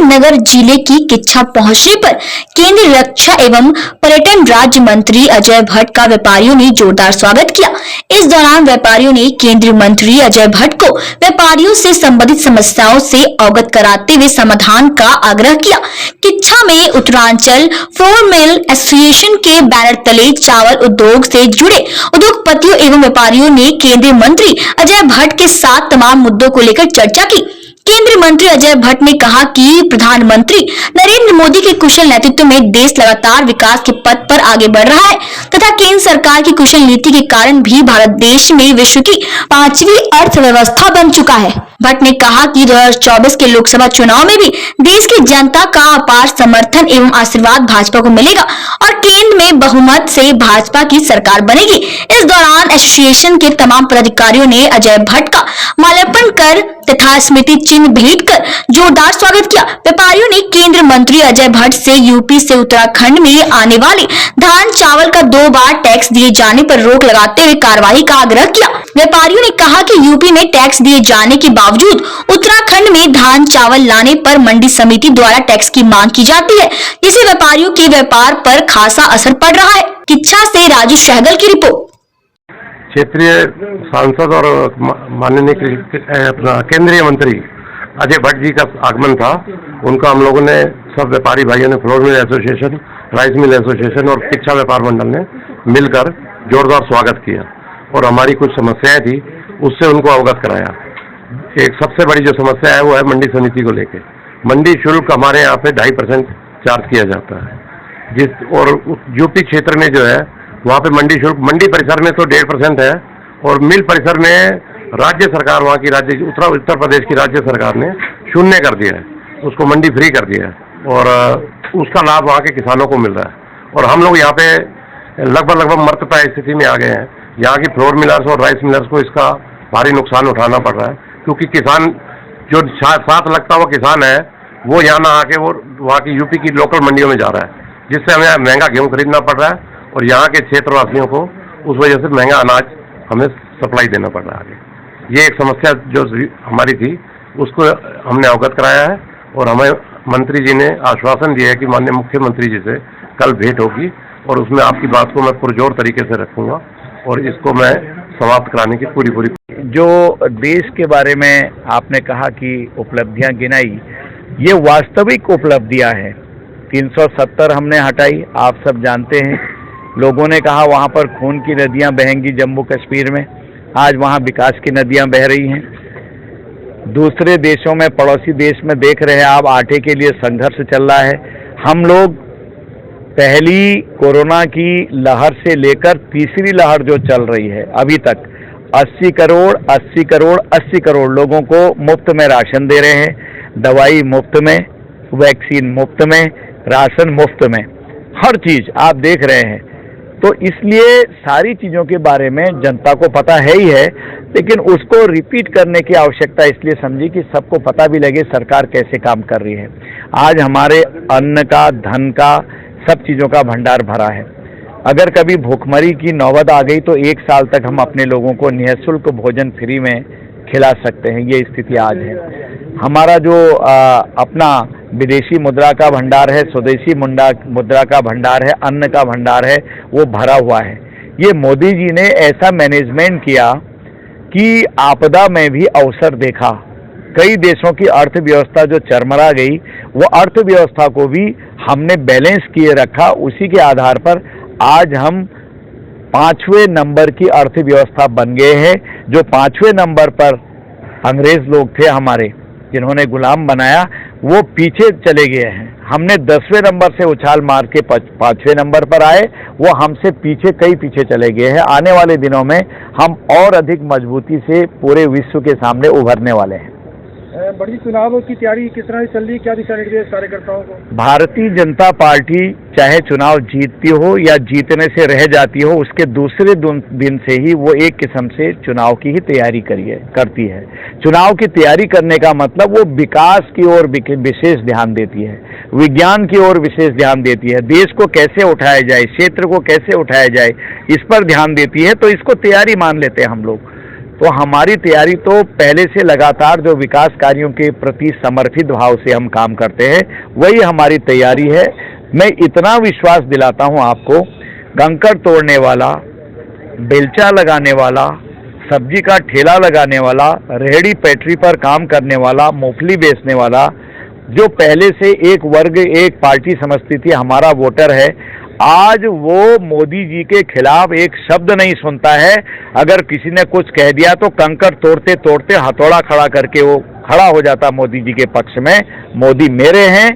नगर जिले की किच्छा पहुंचने पर केंद्रीय रक्षा एवं पर्यटन राज्य मंत्री अजय भट्ट का व्यापारियों ने जोरदार स्वागत किया। इस दौरान व्यापारियों ने केंद्रीय मंत्री अजय भट्ट को व्यापारियों से संबंधित समस्याओं से अवगत कराते हुए समाधान का आग्रह किया। किच्छा में उत्तरांचल फ्लोर मिल एसोसिएशन के बैनर तले चावल उद्योग से जुड़े उद्योगपतियों एवं व्यापारियों ने केंद्रीय मंत्री अजय भट्ट के साथ तमाम मुद्दों को लेकर चर्चा की। केंद्रीय मंत्री अजय भट्ट ने कहा कि प्रधानमंत्री नरेंद्र मोदी के कुशल नेतृत्व में देश लगातार विकास के पथ पर आगे बढ़ रहा है तथा केंद्र सरकार की कुशल नीति के कारण भी भारत देश में विश्व की 5वीं अर्थव्यवस्था बन चुका है। भट्ट ने कहा कि 2024 के लोकसभा चुनाव में भी देश की जनता का अपार समर्थन एवं आशीर्वाद भाजपा को मिलेगा और केंद्र में बहुमत से भाजपा की सरकार बनेगी। इस दौरान एसोसिएशन के तमाम पदाधिकारियों ने अजय भट्ट का माल्यार्पण कर तथा स्मृति चिन्ह भेंट कर जोरदार स्वागत किया। व्यापारियों ने केंद्रीय मंत्री अजय भट्ट से यूपी से उत्तराखंड में आने वाले धान चावल का 2 बार टैक्स दिए जाने पर रोक लगाते हुए कार्रवाई का आग्रह किया। व्यापारियों ने कहा कि यूपी में टैक्स दिए जाने के बावजूद उत्तराखंड में धान चावल लाने पर मंडी समिति द्वारा टैक्स की मांग की जाती है, जिससे व्यापारियों के व्यापार पर खासा असर पड़ रहा है। किच्छा से राजू सहगल की रिपोर्ट। क्षेत्रीय सांसद और माननीय अपना केंद्रीय मंत्री अजय भट्ट जी का आगमन था। उनका हम लोगों ने सब व्यापारी भाइयों ने flour mill association, rice mill association और किच्छा व्यापार मंडल ने मिलकर जोरदार स्वागत किया और हमारी कुछ समस्याएं थी उससे उनको अवगत कराया। एक सबसे बड़ी जो समस्या है वो है मंडी समिति को लेके। मंडी शुल्क हमारे यहाँ पे 2.5% चार्ज किया जाता है, और यूपी क्षेत्र में जो है वहाँ पे मंडी शुल्क मंडी परिसर में तो 1.5% है और मिल परिसर में राज्य सरकार वहाँ की उत्तर प्रदेश की राज्य सरकार ने शून्य कर दिया है, उसको मंडी फ्री कर दिया है और उसका लाभ वहाँ के किसानों को मिल रहा है। और हम लोग यहाँ पे लगभग मर्तप्राय स्थिति में आ गए हैं। यहाँ की फ्लोर मिलर्स और राइस मिलर्स को इसका भारी नुकसान उठाना पड़ रहा है, क्योंकि किसान जो 7 लगता हुआ किसान है वो यहाँ ना आके वो वहाँ की यूपी की लोकल मंडियों में जा रहा है, जिससे हमें महंगा गेहूँ खरीदना पड़ रहा है और यहाँ के क्षेत्रवासियों को उस वजह से महंगा अनाज हमें सप्लाई देना पड़ रहा है। ये एक समस्या जो हमारी थी उसको हमने अवगत कराया है और हमें मंत्री जी ने आश्वासन दिया है कि माननीय मुख्यमंत्री जी से कल भेंट होगी और उसमें आपकी बात को मैं पुरजोर तरीके से रखूंगा और इसको मैं समाप्त कराने की पूरी जो देश के बारे में आपने कहा कि उपलब्धियां गिनाई, ये वास्तविक उपलब्धियां हैं। 370 हमने हटाई, आप सब जानते हैं। लोगों ने कहा वहाँ पर खून की नदियाँ बहेंगी जम्मू कश्मीर में, आज वहाँ विकास की नदियाँ बह रही हैं। दूसरे देशों में, पड़ोसी देश में देख रहे हैं आप, आटे के लिए संघर्ष चल रहा है। हम लोग पहली कोरोना की लहर से लेकर तीसरी लहर जो चल रही है अभी तक 80 करोड़ लोगों को मुफ्त में राशन दे रहे हैं, दवाई मुफ्त में, वैक्सीन मुफ्त में, राशन मुफ्त में, हर चीज़ आप देख रहे हैं। तो इसलिए सारी चीज़ों के बारे में जनता को पता है ही है, लेकिन उसको रिपीट करने की आवश्यकता इसलिए समझी कि सबको पता भी लगे सरकार कैसे काम कर रही है। आज हमारे अन्न का, धन का, सब चीज़ों का भंडार भरा है। अगर कभी भूखमरी की नौबत आ गई तो 1 साल तक हम अपने लोगों को निःशुल्क भोजन फ्री में खिला सकते हैं। ये स्थिति आज है। हमारा जो अपना विदेशी मुद्रा का भंडार है, स्वदेशी मुद्रा का भंडार है, अन्न का भंडार है, वो भरा हुआ है। ये मोदी जी ने ऐसा मैनेजमेंट किया कि आपदा में भी अवसर देखा। कई देशों की अर्थव्यवस्था जो चरमरा गई, वो अर्थव्यवस्था को भी हमने बैलेंस किए रखा। उसी के आधार पर आज हम 5वें नंबर की अर्थव्यवस्था बन गए हैं। जो 5वें नंबर पर अंग्रेज लोग थे हमारे, जिन्होंने गुलाम बनाया, वो पीछे चले गए हैं। हमने 10वें नंबर से उछाल मार के 5वें नंबर पर आए, वो हमसे कई पीछे चले गए हैं। आने वाले दिनों में हम और अधिक मजबूती से पूरे विश्व के सामने उभरने वाले हैं। बड़ी चुनाव की तैयारी किस तरह चल रही है, क्या दिशा निर्देश कार्यकर्ताओं को? भारतीय जनता पार्टी चाहे चुनाव जीतती हो या जीतने से रह जाती हो, उसके दूसरे दिन से ही वो एक किस्म से चुनाव की ही तैयारी करती है। चुनाव की तैयारी करने का मतलब वो विकास की ओर विशेष ध्यान देती है, विज्ञान की ओर विशेष ध्यान देती है, देश को कैसे उठाया जाए, क्षेत्र को कैसे उठाया जाए, इस पर ध्यान देती है। तो इसको तैयारी मान लेते हैं हम लोग। तो हमारी तैयारी तो पहले से लगातार जो विकास कार्यों के प्रति समर्पित भाव से हम काम करते हैं वही हमारी तैयारी है। मैं इतना विश्वास दिलाता हूं आपको, कंकड़ तोड़ने वाला, बेलचा लगाने वाला, सब्जी का ठेला लगाने वाला, रेहड़ी पटरी पर काम करने वाला, मूंगफली बेचने वाला, जो पहले से एक वर्ग एक पार्टी समझती थी हमारा वोटर है, आज वो मोदी जी के खिलाफ एक शब्द नहीं सुनता है। अगर किसी ने कुछ कह दिया तो कंकड़ तोड़ते तोड़ते हथौड़ा खड़ा करके वो खड़ा हो जाता मोदी जी के पक्ष में। मोदी मेरे हैं।